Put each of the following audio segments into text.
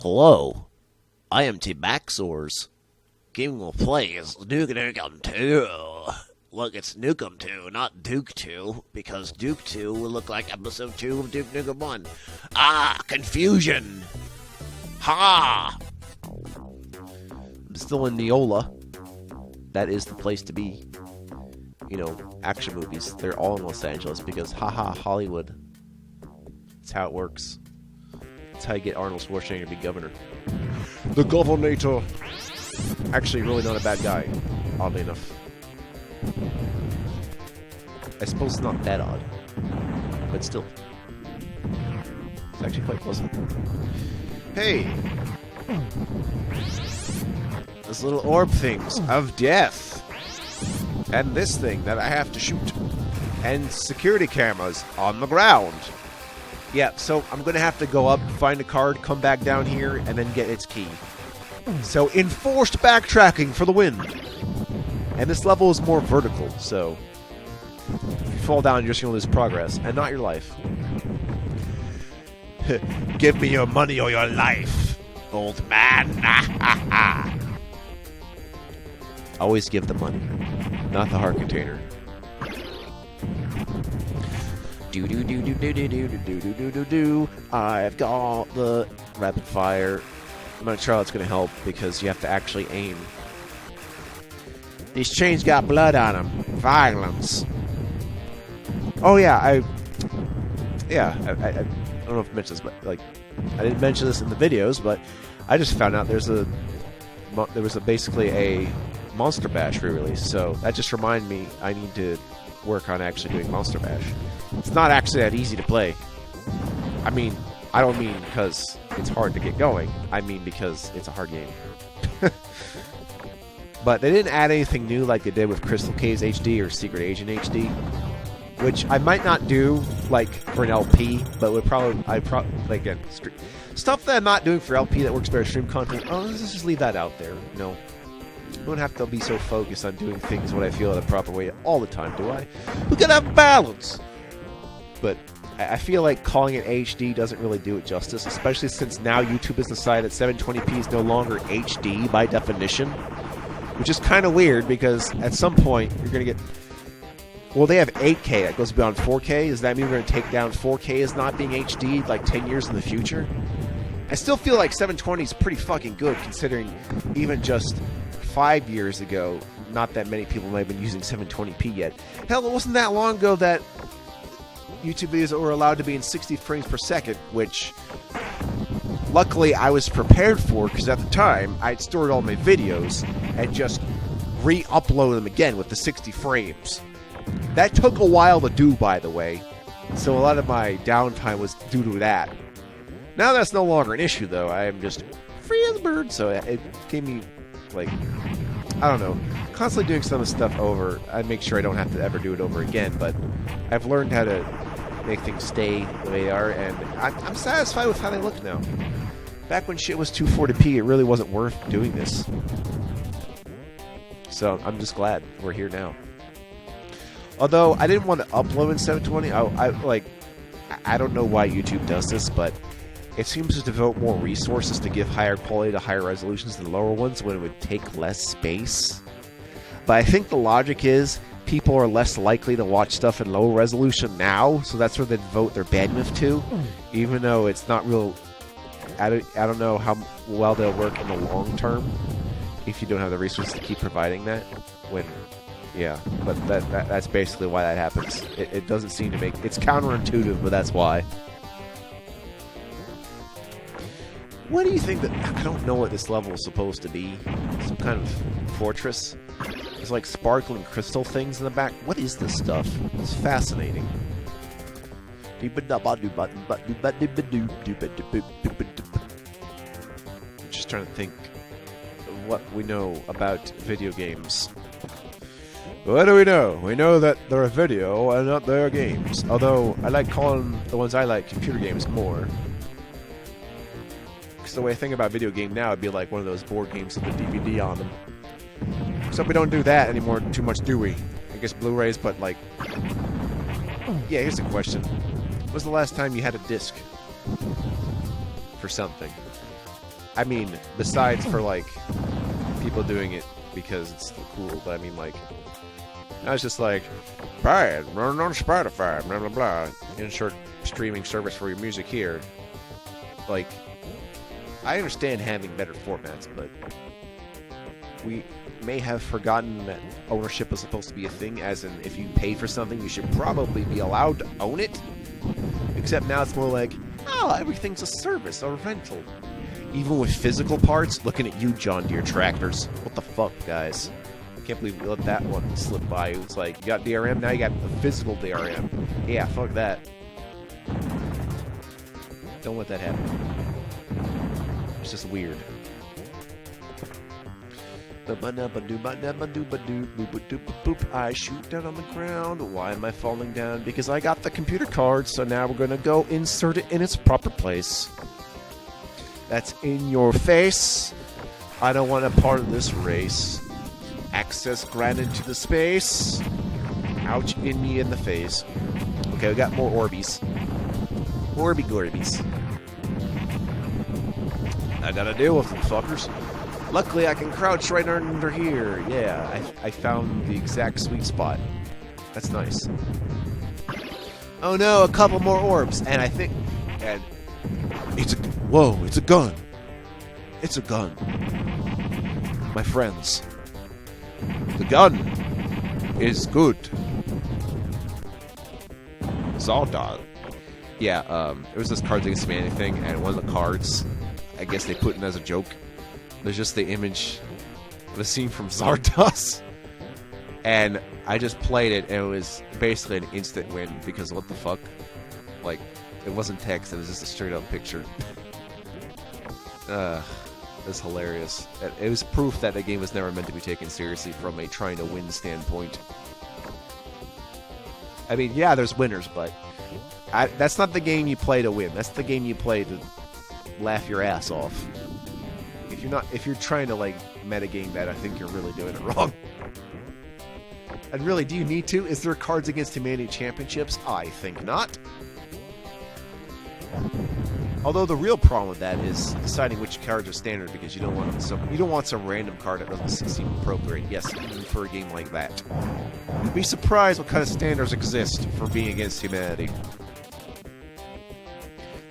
Hello, I am T-Maxors. Game we'll play is Duke Nukem 2. Look, it's Nukem 2, not Duke 2, because Duke 2 will look like Episode 2 of Duke Nukem 1. Ah, confusion! Ha! I'm still in Neola. That is the place to be. You know, action movies, they're all in Los Angeles because, haha, Hollywood. That's how it works. That's how you get Arnold Schwarzenegger to be governor. The Governator! Actually, really not a bad guy, oddly enough. I suppose it's not that odd, but still. It's actually quite pleasant. Hey! Those little orb things of death! And this thing that I have to shoot. And security cameras on the ground. Yeah, so I'm going to have to go up, find a card, come back down here, and then get its key. So, enforced backtracking for the win. And this level is more vertical, so if you fall down, you're just going to lose progress, and not your life. Give me your money or your life, old man. Always give the money, not the heart container. Do do do do do do do do do do do do. I've got the rapid fire. I'm not sure how it's going to help because you have to actually aim. These chains got blood on them. Violence. Oh yeah, I don't know if I mentioned this, but like, I didn't mention this in the videos, but I just found out there was basically a Monster Bash re-release, so that just reminded me I need to work on actually doing Monster Bash. It's not actually that easy to play. I mean, I don't mean because it's hard to get going. I mean because it's a hard game. But they didn't add anything new like they did with Crystal Caves HD or Secret Agent HD, which I might not do like for an LP, but would probably again stuff that I'm not doing for LP that works better stream content. Oh, let's just leave that out there. No, I don't have to be so focused on doing things what I feel the proper way all the time, do I? We gotta have balance. But I feel like calling it HD doesn't really do it justice, especially since now YouTube has decided that 720p is no longer HD by definition, which is kind of weird because at some point you're going to get... Well, they have 8K that goes beyond 4K. Does that mean we're going to take down 4K as not being HD like 10 years in the future? I still feel like 720 is pretty fucking good considering even just 5 years ago, not that many people might have been using 720p yet. Hell, it wasn't that long ago that YouTube videos were allowed to be in 60 frames per second, which luckily I was prepared for because at the time I'd stored all my videos and just re-upload them again with the 60 frames. That took a while to do, by the way, so a lot of my downtime was due to that. Now that's no longer an issue, though. I am just free as a bird, so it gave me, like, I don't know, constantly doing some of the stuff over. I make sure I don't have to ever do it over again, but I've learned how to make things stay the way they are, and I'm satisfied with how they look now. Back when shit was 240p, it really wasn't worth doing this. So I'm just glad we're here now. Although I didn't want to upload in 720, I don't know why YouTube does this, but it seems to devote more resources to give higher quality to higher resolutions than lower ones when it would take less space. But I think the logic is people are less likely to watch stuff in low resolution now, so that's where they devote their bandwidth to, even though it's not real. I don't know how well they'll work in the long term if you don't have the resources to keep providing that. But that's basically why that happens. It doesn't seem to make... It's counterintuitive, but that's why. What do you think that... I don't know what this level is supposed to be. Some kind of fortress? There's like sparkling crystal things in the back. What is this stuff? It's fascinating. Just trying to think of what we know about video games. What do we know? We know that they're a video and not they're games. Although, I like calling the ones I like computer games more. Because the way I think about video game now, it'd be like one of those board games with a DVD on them. Except we don't do that anymore too much, do we? I guess Blu-rays, but like... Yeah, here's a question. When was the last time you had a disc for something? I mean, besides for, like, people doing it because it's cool, but I mean, like, I was just like, buy it, run on Spotify, blah, blah, blah. Insert streaming service for your music here. Like, I understand having better formats, but we may have forgotten that ownership is supposed to be a thing, as in, if you pay for something, you should probably be allowed to own it. Except now it's more like, oh, everything's a service or rental. Even with physical parts, looking at you, John Deere tractors. What the fuck, guys? I can't believe we let that one slip by. It was like, you got DRM, now you got a physical DRM. Yeah, fuck that. Don't let that happen. It's just weird. I shoot down on the ground. Why am I falling down? Because I got the computer card, so now we're gonna go insert it in its proper place. That's in your face. I don't want a part of this race. Access granted to the space. Ouch, in me in the face. Okay, we got more Orbeez. Orby Gorbies. I gotta deal with them, fuckers. Luckily, I can crouch right under here. Yeah, I found the exact sweet spot. That's nice. Oh no, a couple more orbs. And I think... And it's a... Whoa, it's a gun. It's a gun. My friends. The gun is good. Zaldal. Yeah, it was this Cards Against Humanity thing, and one of the cards, I guess they put in as a joke. There's just the image of a scene from Zardos. And I just played it, and it was basically an instant win, because what the fuck? Like, it wasn't text, it was just a straight up picture. It's hilarious. It was proof that the game was never meant to be taken seriously from a trying to win standpoint. I mean, yeah, there's winners, but that's not the game you play to win. That's the game you play to laugh your ass off. If you're trying to, like, metagame that, I think you're really doing it wrong. And really, do you need to? Is there Cards Against Humanity championships? I think not. Although the real problem with that is deciding which cards are standard, because you don't want some random card that doesn't seem appropriate. Yes, even for a game like that. You'd be surprised what kind of standards exist for being against humanity.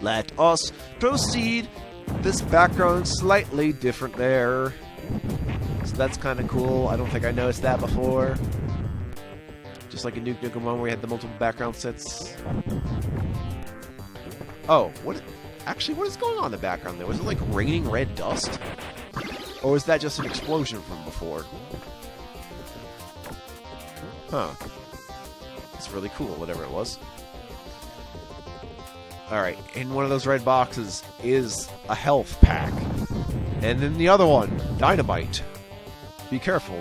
Let us proceed. This background's slightly different there. So that's kind of cool. I don't think I noticed that before. Just like in Nukem 1 where we had the multiple background sets. Oh, actually, what is going on in the background there? Was it like raining red dust? Or was that just an explosion from before? Huh. It's really cool, whatever it was. Alright, in one of those red boxes is a health pack. And in the other one, dynamite. Be careful.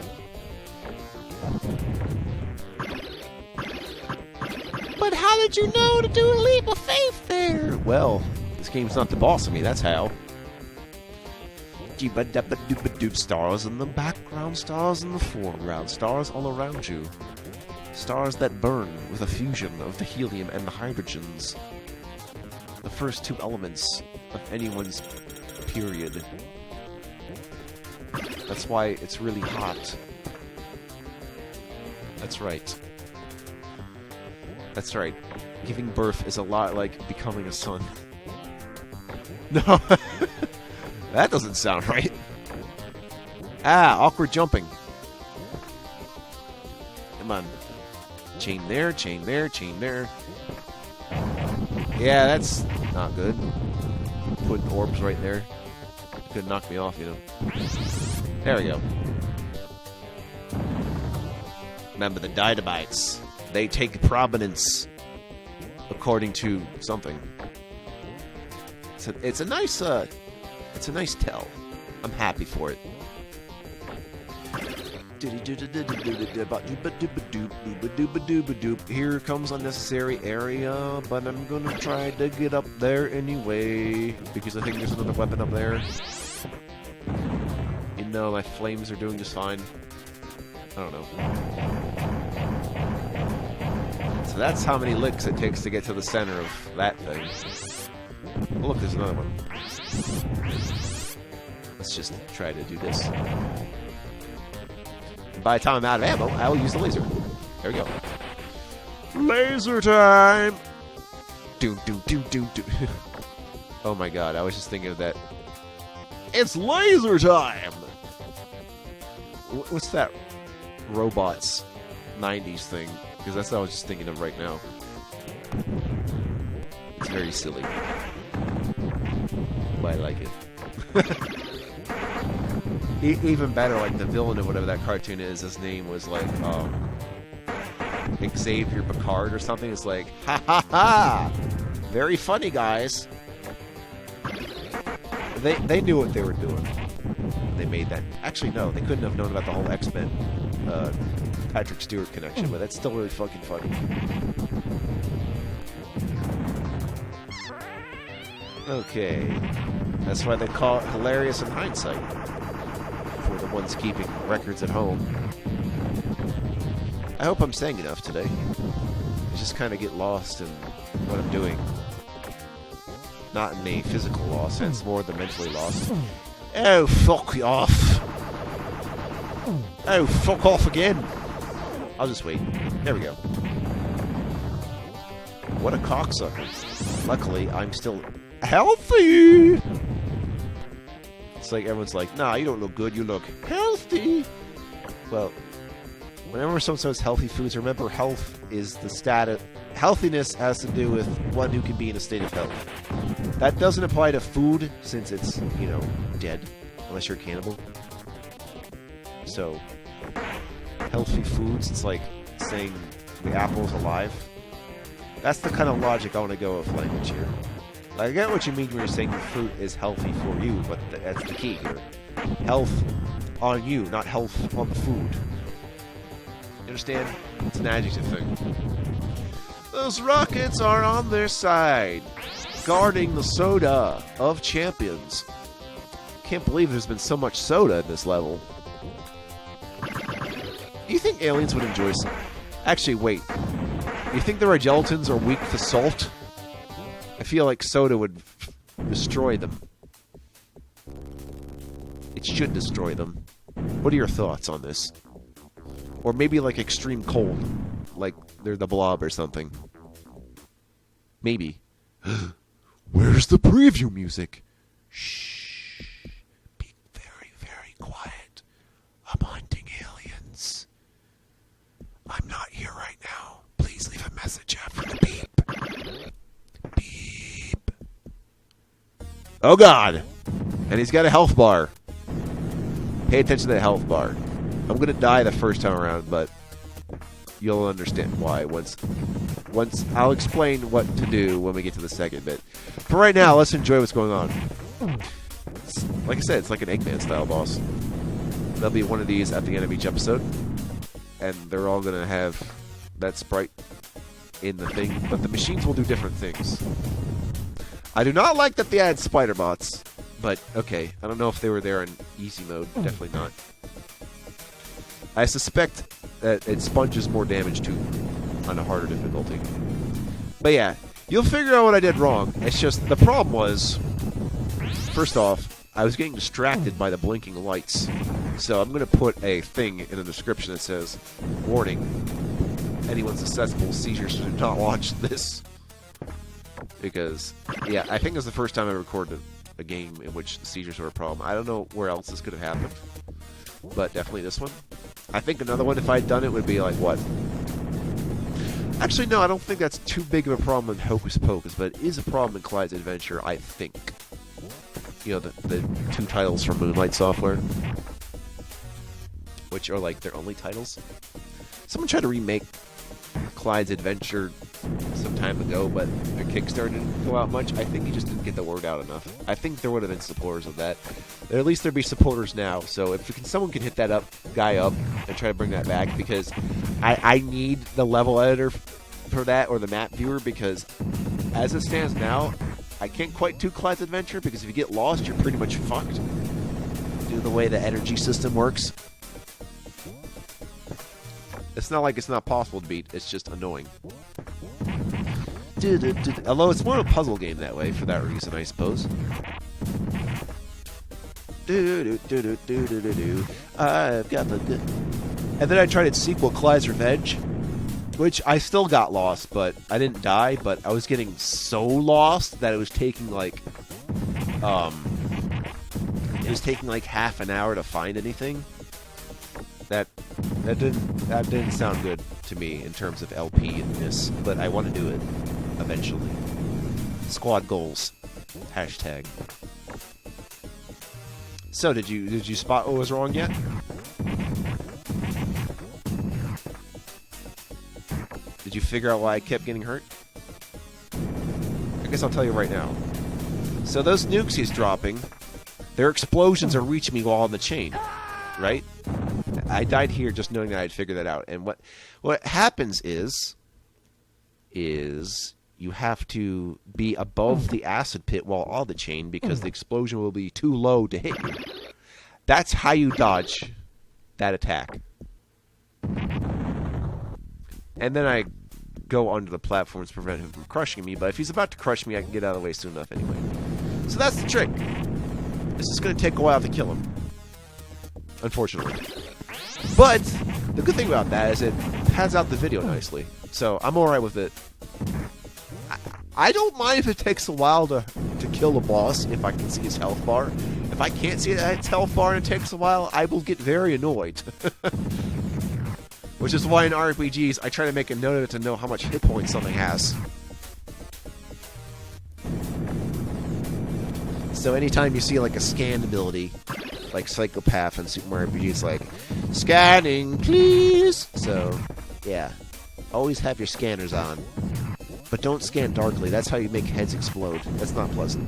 But how did you know to do a leap of faith there? Well, this game's not the boss of me, that's how. Stars in the background, stars in the foreground, stars all around you. Stars that burn with a fusion of the helium and the hydrogens. The first two elements of anyone's period. That's why it's really hot. That's right. That's right. Giving birth is a lot like becoming a son. No. That doesn't sound right. Ah, awkward jumping. Come on. Chain there, chain there, chain there. Yeah, that's not good. Putting orbs right there. Could knock me off, you know. There we go. Remember the dynamites. They take prominence according to something. It's a nice tell. I'm happy for it. Here comes unnecessary area, but I'm gonna try to get up there anyway, because I think there's another weapon up there. You know, my flames are doing just fine. I don't know. So that's how many licks it takes to get to the center of that thing. Oh, look, there's another one. Let's just try to do this. And by the time I'm out of ammo, I will use the laser. There we go. Laser time! Doom, doom, doom, doom, doom. Oh my god, I was just thinking of that. It's laser time! What's that robots 90s thing? Because that's what I was just thinking of right now. It's very silly. But I like it. Even better, like the villain of whatever that cartoon is, his name was like Xavier Picard or something. It's like, ha ha ha! Very funny, guys. They knew what they were doing. They made that. Actually, no, they couldn't have known about the whole X-Men Patrick Stewart connection, but that's still really fucking funny. Okay. That's why they call it hilarious in hindsight. For the ones keeping records at home. I hope I'm saying enough today. I just kind of get lost in what I'm doing. Not in a physical loss, it's more the mentally lost. Oh, fuck off! Oh, fuck off again! I'll just wait. There we go. What a cocksucker. Luckily, I'm still healthy! It's like everyone's like, nah, you don't look good, you look healthy! Well, whenever someone says healthy foods, remember health is the status. Healthiness has to do with one who can be in a state of health. That doesn't apply to food, since it's, you know, dead. Unless you're a cannibal. So, healthy foods, it's like saying the apple is alive. That's the kind of logic I want to go with language here. I get what you mean when you're saying the fruit is healthy for you, but that's the key here. Health on you, not health on the food. You understand? It's an adjective thing. Those rockets are on their side, guarding the soda of champions. Can't believe there's been so much soda in this level. Do you think aliens would enjoy some? Actually, wait. Do you think the Regelatons are weak to salt? I feel like soda would destroy them. It should destroy them. What are your thoughts on this? Or maybe like extreme cold. Like they're the Blob or something. Maybe. Where's the preview music? Shh. Be very, very quiet. I'm hunting aliens. I'm not here right now. Please leave a message after the beep. Beep. Oh god! And he's got a health bar. Pay attention to the health bar. I'm gonna die the first time around, but you'll understand why once I'll explain what to do when we get to the second bit. For right now, let's enjoy what's going on. Like I said, it's like an Eggman style boss. There'll be one of these at the end of each episode, and they're all gonna have that sprite in the thing, but the machines will do different things. I do not like that they add spider bots, but okay. I don't know if they were there in easy mode. Definitely not. I suspect that it sponges more damage too on a harder difficulty. But yeah, you'll figure out what I did wrong. It's just, the problem was, first off, I was getting distracted by the blinking lights. So I'm going to put a thing in the description that says, warning, anyone susceptible seizures should not watch this. Because, yeah, I think it was the first time I recorded a game in which seizures were a problem. I don't know where else this could have happened, but definitely this one. I think another one, if I'd done it, would be like, what? Actually, no, I don't think that's too big of a problem in Hocus Pocus, but it is a problem in Clyde's Adventure, I think. You know, the two titles from Moonlight Software, which are like their only titles. Someone tried to remake Clyde's Adventure some time ago, but their Kickstarter didn't go out much. I think he just didn't get the word out enough. I think there would have been supporters of that. Or at least there'd be supporters now. So if someone can hit that guy up and try to bring that back, because I need the level editor for that, or the map viewer, because as it stands now, I can't quite do Clyde's Adventure, because if you get lost, you're pretty much fucked due to the way the energy system works. It's not like it's not possible to beat, it's just annoying. Although it's more of a puzzle game that way, for that reason, I suppose. I've got the good. And then I tried its sequel, Clyde's Revenge, which I still got lost, but I didn't die. But I was getting so lost that it was taking like half an hour to find anything. That didn't sound good to me in terms of LP in this, but I want to do it eventually. Squad goals. Hashtag. So did you spot what was wrong yet? Did you figure out why I kept getting hurt? I guess I'll tell you right now. So those nukes he's dropping, their explosions are reaching me while on the chain, right? I died here just knowing that I'd figured that out. And what happens is you have to be above the acid pit while on the chain because the explosion will be too low to hit you. That's how you dodge that attack. And then I go onto the platforms to prevent him from crushing me, but if he's about to crush me, I can get out of the way soon enough anyway. So that's the trick. It's just going to take a while to kill him. Unfortunately. But the good thing about that is it pads out the video nicely. So I'm alright with it. I don't mind if it takes a while to kill a boss if I can see his health bar. If I can't see its health bar and it takes a while, I will get very annoyed. Which is why in RPGs, I try to make a note of it to know how much hit points something has. So anytime you see like a scan ability, like Psychopath and Super Mario RPG, it's like, scanning, please! So, yeah. Always have your scanners on. But don't scan darkly. That's how you make heads explode. That's not pleasant.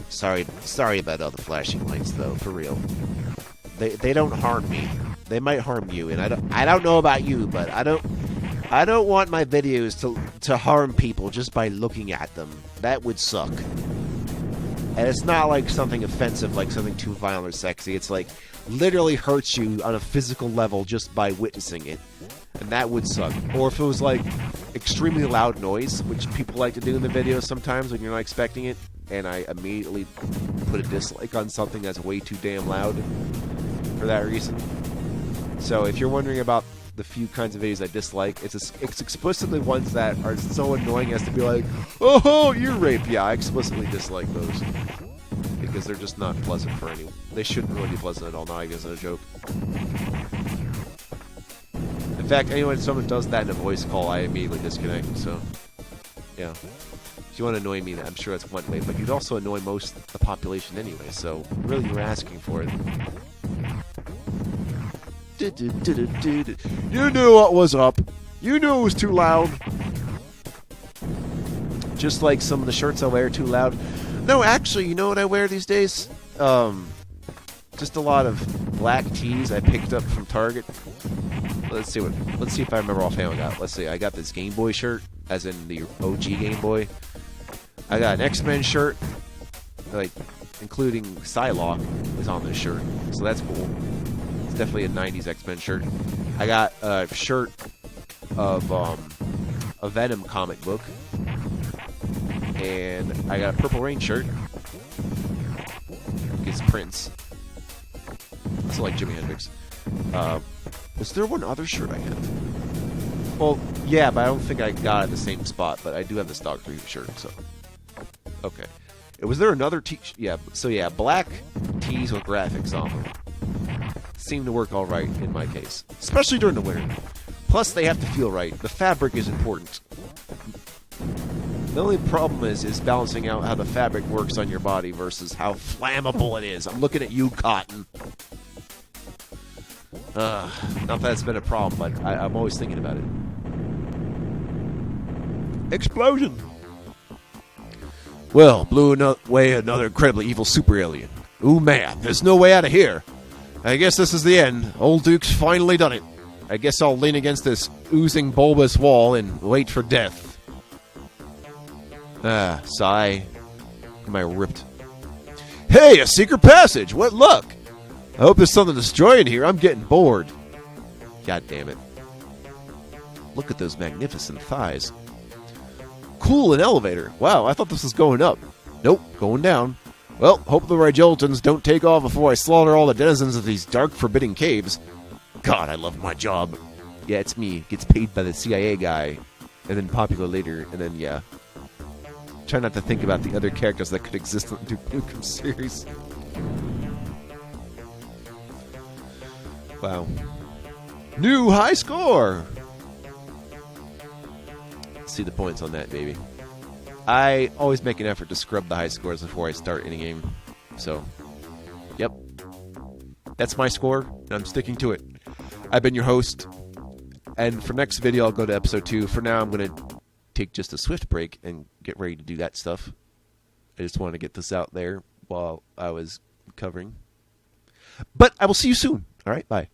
Sorry about all the flashing lights, though, for real. They don't harm me. They might harm you, and I don't know about you, but I don't want my videos to harm people just by looking at them. That would suck. And it's not like something offensive, like something too violent or sexy. It's like literally hurts you on a physical level just by witnessing it. And that would suck. Or if it was like extremely loud noise, which people like to do in the videos sometimes when you're not expecting it, and I immediately put a dislike on something that's way too damn loud for that reason. So if you're wondering about the few kinds of videos I dislike, it's explicitly ones that are so annoying as to be like, oh, ear rape. Yeah, I explicitly dislike those. Because they're just not pleasant for anyone. They shouldn't really be pleasant at all. No, I guess it's a joke. In fact, if someone does that in a voice call, I immediately disconnect, so, yeah. If you want to annoy me, I'm sure that's one way, but you'd also annoy most of the population anyway, so really you're asking for it. You knew what was up. You knew it was too loud. Just like some of the shirts I wear are too loud. No, actually, you know what I wear these days? Just a lot of black tees I picked up from Target. Let's see if I remember offhand what I got. Let's see. I got this Game Boy shirt, as in the OG Game Boy. I got an X-Men shirt, like including Psylocke is on this shirt, so that's cool. It's definitely a '90s X-Men shirt. I got a shirt of a Venom comic book, and I got a Purple Rain shirt. It's Prince. I also like Jimi Hendrix. Was there one other shirt I have? Well, yeah, but I don't think I got it at the same spot, but I do have this Doctor Who shirt, so. Okay. Was there another tee? Yeah, so yeah, black tees with graphics on them. Seem to work alright in my case. Especially during the winter. Plus, they have to feel right. The fabric is important. The only problem is balancing out how the fabric works on your body versus how flammable it is. I'm looking at you, Cotton. Not that it's been a problem, but I'm always thinking about it. Explosion! Well, blew away another incredibly evil super alien. Ooh, man, there's no way out of here. I guess this is the end. Old Duke's finally done it. I guess I'll lean against this oozing bulbous wall and wait for death. Sigh. Am I ripped? Hey, a secret passage! What luck! I hope there's something to destroy in here. I'm getting bored. God damn it. Look at those magnificent thighs. Cool, an elevator. Wow, I thought this was going up. Nope, going down. Well, hope the Rigeltons don't take off before I slaughter all the denizens of these dark, forbidding caves. God, I love my job. Yeah, it's me. Gets paid by the CIA guy. And then popular later. And then, yeah. Try not to think about the other characters that could exist in the Duke Nukem series. Wow. New high score! See the points on that, baby. I always make an effort to scrub the high scores before I start any game. So, yep. That's my score, and I'm sticking to it. I've been your host, and for next video I'll go to episode 2. For now I'm going to take just a swift break and get ready to do that stuff. I just want to get this out there while I was covering. But I will see you soon. Alright, bye.